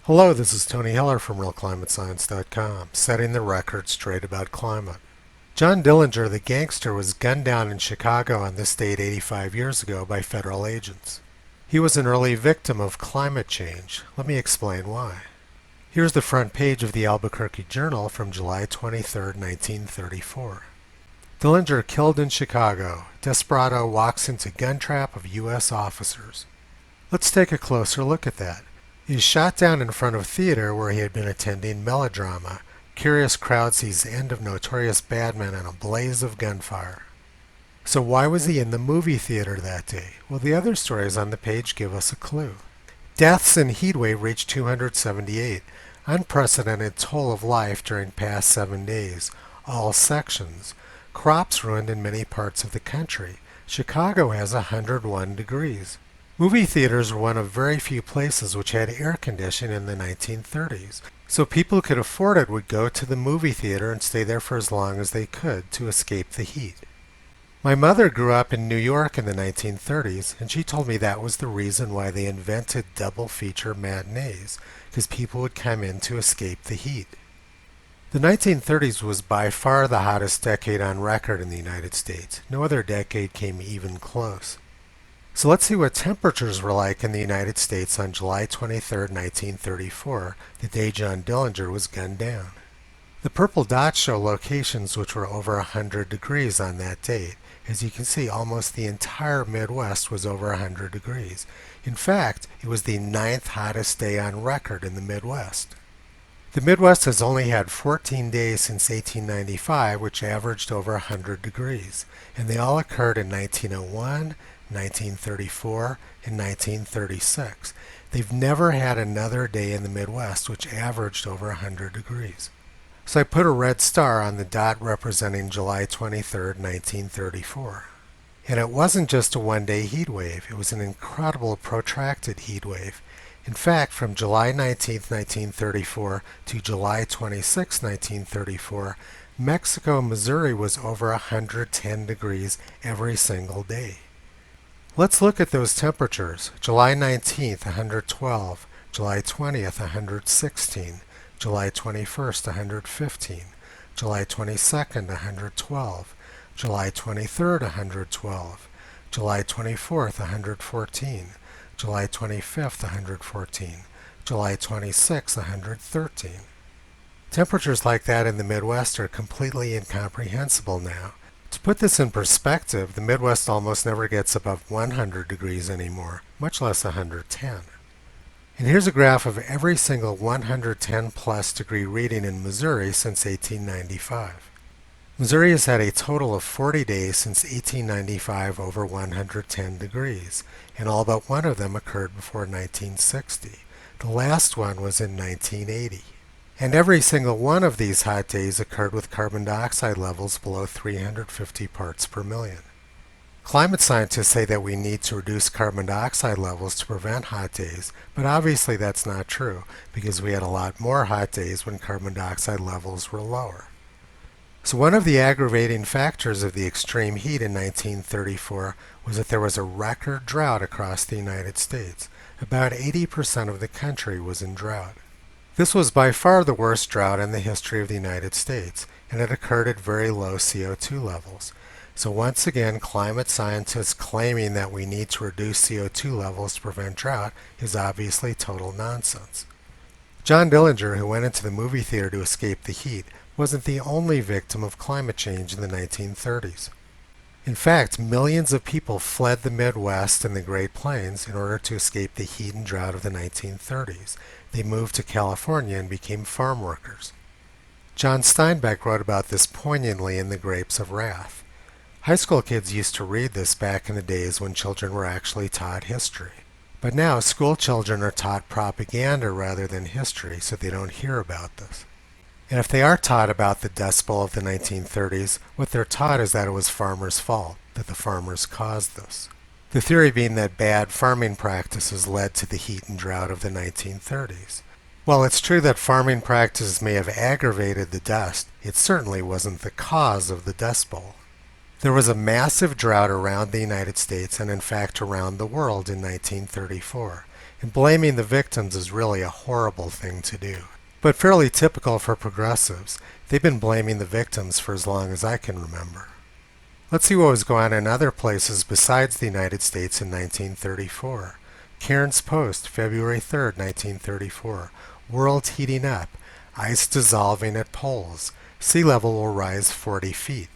Hello, this is Tony Heller from RealClimateScience.com, setting the record straight about climate. John Dillinger, the gangster, was gunned down in Chicago on this date 85 years ago by federal agents. He was an early victim of climate change. Let me explain why. Here's the front page of the Albuquerque Journal from July 23, 1934. Dillinger killed in Chicago. Desperado walks into gun trap of U.S. officers. Let's take a closer look at that. He is shot down in front of theater where he had been attending melodrama. Curious crowd sees the end of Notorious Bad Men in a blaze of gunfire. So why was he in the movie theater that day? Well, the other stories on the page give us a clue. Deaths in heatwave reached 278, unprecedented toll of life during past 7 days, all sections. Crops ruined in many parts of the country. Chicago has 101 degrees. Movie theaters were one of very few places which had air conditioning in the 1930s, so people who could afford it would go to the movie theater and stay there for as long as they could to escape the heat. My mother grew up in New York in the 1930s, and she told me that was the reason why they invented double feature matinees, because people would come in to escape the heat. The 1930s was by far the hottest decade on record in the United States. No other decade came even close. So let's see what temperatures were like in the United States on July 23, 1934, the day John Dillinger was gunned down. The purple dots show locations which were over 100 degrees on that date. As you can see, almost the entire Midwest was over 100 degrees. In fact, it was the 9th hottest day on record in the Midwest. The Midwest has only had 14 days since 1895, which averaged over 100 degrees, and they all occurred in 1901, 1934, and 1936. They've never had another day in the Midwest which averaged over 100 degrees. So I put a red star on the dot representing July 23, 1934. And it wasn't just a one-day heat wave. It was an incredible protracted heat wave. In fact, from July 19, 1934 to July 26, 1934, Mexico, Missouri was over 110 degrees every single day. Let's look at those temperatures. July 19th, 112. July 20th, 116. July 21st, 115. July 22nd, 112. July 23rd, 112. July 24th, 114. July 25th, 114. July 26th, 113. Temperatures like that in the Midwest are completely incomprehensible now. To put this in perspective, the Midwest almost never gets above 100 degrees anymore, much less 110. And here's a graph of every single 110 plus degree reading in Missouri since 1895. Missouri has had a total of 40 days since 1895 over 110 degrees, and all but one of them occurred before 1960. The last one was in 1980. And every single one of these hot days occurred with carbon dioxide levels below 350 parts per million. Climate scientists say that we need to reduce carbon dioxide levels to prevent hot days, but obviously that's not true because we had a lot more hot days when carbon dioxide levels were lower. So one of the aggravating factors of the extreme heat in 1934 was that there was a record drought across the United States. About 80% of the country was in drought. This was by far the worst drought in the history of the United States, and it occurred at very low CO2 levels. So once again, climate scientists claiming that we need to reduce CO2 levels to prevent drought is obviously total nonsense. John Dillinger, who went into the movie theater to escape the heat, wasn't the only victim of climate change in the 1930s. In fact, millions of people fled the Midwest and the Great Plains in order to escape the heat and drought of the 1930s. They moved to California and became farm workers. John Steinbeck wrote about this poignantly in The Grapes of Wrath. High school kids used to read this back in the days when children were actually taught history. But now school children are taught propaganda rather than history, so they don't hear about this. And if they are taught about the Dust Bowl of the 1930s, what they're taught is that it was farmers' fault, that the farmers caused this. The theory being that bad farming practices led to the heat and drought of the 1930s. While it's true that farming practices may have aggravated the dust, it certainly wasn't the cause of the Dust Bowl. There was a massive drought around the United States and in fact around the world in 1934. and blaming the victims is really a horrible thing to do. But fairly typical for progressives. They've been blaming the victims for as long as I can remember. Let's see what was going on in other places besides the United States in 1934. CAIRNS Post, February 3, 1934. World heating up. Ice dissolving at poles. Sea level will rise 40 feet.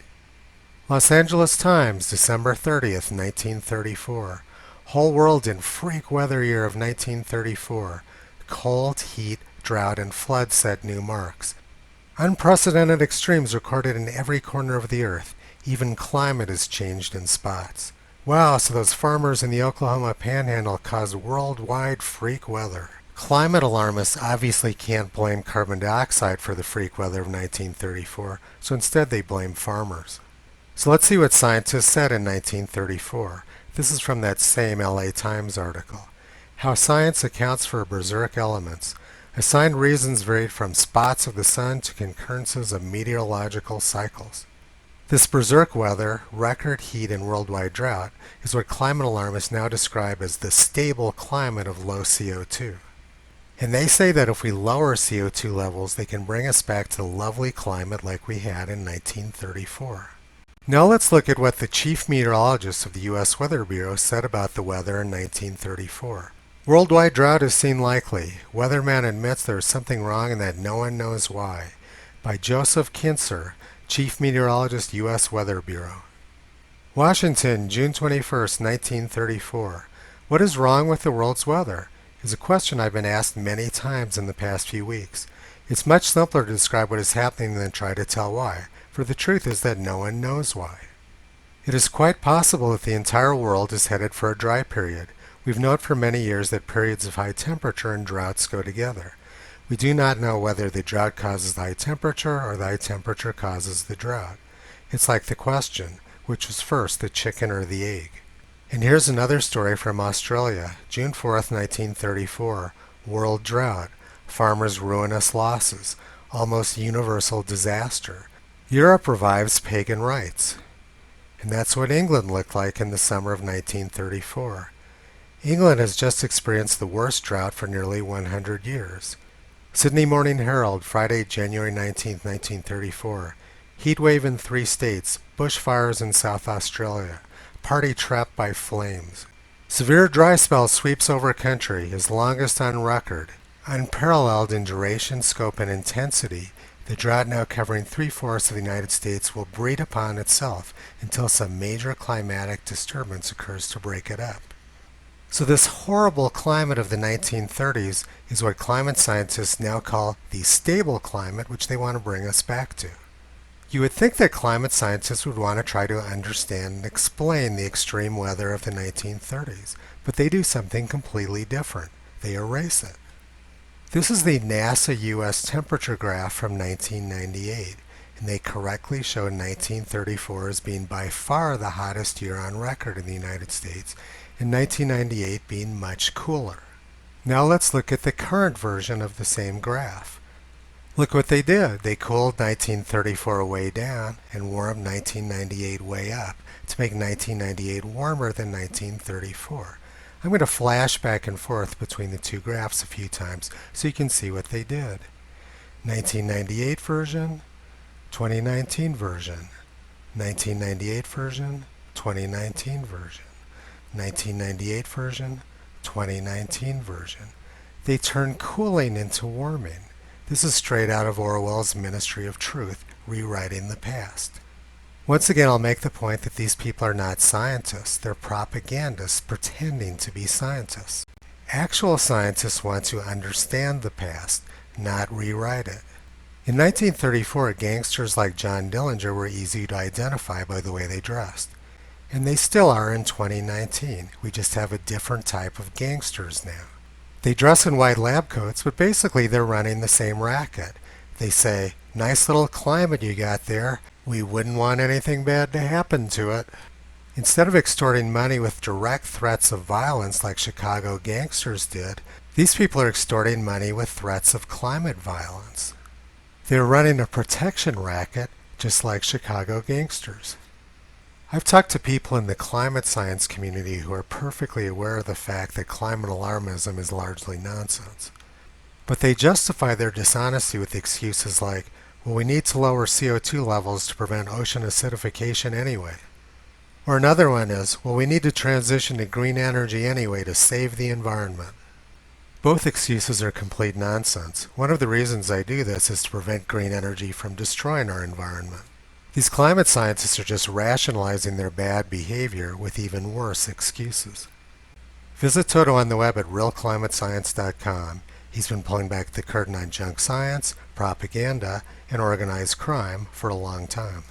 Los Angeles Times, December 30th, 1934. Whole world in freak weather year of 1934. Cold, heat, drought, and flood set new marks. Unprecedented extremes recorded in every corner of the earth. Even climate has changed in spots. Wow, so those farmers in the Oklahoma Panhandle caused worldwide freak weather. Climate alarmists obviously can't blame carbon dioxide for the freak weather of 1934, so instead they blame farmers. So let's see what scientists said in 1934. This is from that same LA Times article. How science accounts for berserk elements. Assigned reasons varied from spots of the sun to concurrences of meteorological cycles. This berserk weather, record heat, and worldwide drought is what climate alarmists now describe as the stable climate of low CO2. And they say that if we lower CO2 levels, they can bring us back to the lovely climate like we had in 1934. Now let's look at what the chief meteorologist of the U.S. Weather Bureau said about the weather in 1934. Worldwide drought is seen likely. Weatherman admits there is something wrong and that no one knows why. By Joseph Kinser, Chief Meteorologist, U.S. Weather Bureau. Washington, June 21, 1934. What is wrong with the world's weather? Is a question I've been asked many times in the past few weeks. It's much simpler to describe what is happening than try to tell why, for the truth is that no one knows why. It is quite possible that the entire world is headed for a dry period. We've known for many years that periods of high temperature and droughts go together. We do not know whether the drought causes the high temperature or the high temperature causes the drought. It's like the question, which was first, the chicken or the egg? And here's another story from Australia, June 4th, 1934. World drought. Farmers' ruinous losses. Almost universal disaster. Europe revives pagan rites. And that's what England looked like in the summer of 1934. England has just experienced the worst drought for nearly 100 years. Sydney Morning Herald, Friday, January 19, 1934. Heat wave in 3 states. Bushfires in South Australia. Party trapped by flames. Severe dry spell sweeps over country, his longest on record. Unparalleled in duration, scope, and intensity, the drought now covering 3/4 of the United States will breed upon itself until some major climatic disturbance occurs to break it up. So this horrible climate of the 1930s is what climate scientists now call the stable climate, which they want to bring us back to. You would think that climate scientists would want to try to understand and explain the extreme weather of the 1930s, but they do something completely different. They erase it. This is the NASA U.S. temperature graph from 1998, and they correctly show 1934 as being by far the hottest year on record in the United States, and 1998 being much cooler. Now let's look at the current version of the same graph. Look what they did. They cooled 1934 way down and warmed 1998 way up to make 1998 warmer than 1934. I'm going to flash back and forth between the two graphs a few times so you can see what they did. 1998 version, 2019 version, 1998 version, 2019 version. 1998 version, 2019 version. They turn cooling into warming. This is straight out of Orwell's Ministry of Truth, rewriting the past. Once again, I'll make the point that these people are not scientists. They're propagandists pretending to be scientists. Actual scientists want to understand the past, not rewrite it. In 1934, gangsters like John Dillinger were easy to identify by the way they dressed. And they still are in 2019. We just have a different type of gangsters now. They dress in white lab coats, but basically they're running the same racket. They say, "Nice little climate you got there. We wouldn't want anything bad to happen to it." Instead of extorting money with direct threats of violence like Chicago gangsters did, these people are extorting money with threats of climate violence. They're running a protection racket just like Chicago gangsters. I've talked to people in the climate science community who are perfectly aware of the fact that climate alarmism is largely nonsense. But they justify their dishonesty with excuses like, well, we need to lower CO2 levels to prevent ocean acidification anyway. Or another one is, well, we need to transition to green energy anyway to save the environment. Both excuses are complete nonsense. One of the reasons I do this is to prevent green energy from destroying our environment. These climate scientists are just rationalizing their bad behavior with even worse excuses. Visit Toto on the web at realclimatescience.com. He's been pulling back the curtain on junk science, propaganda, and organized crime for a long time.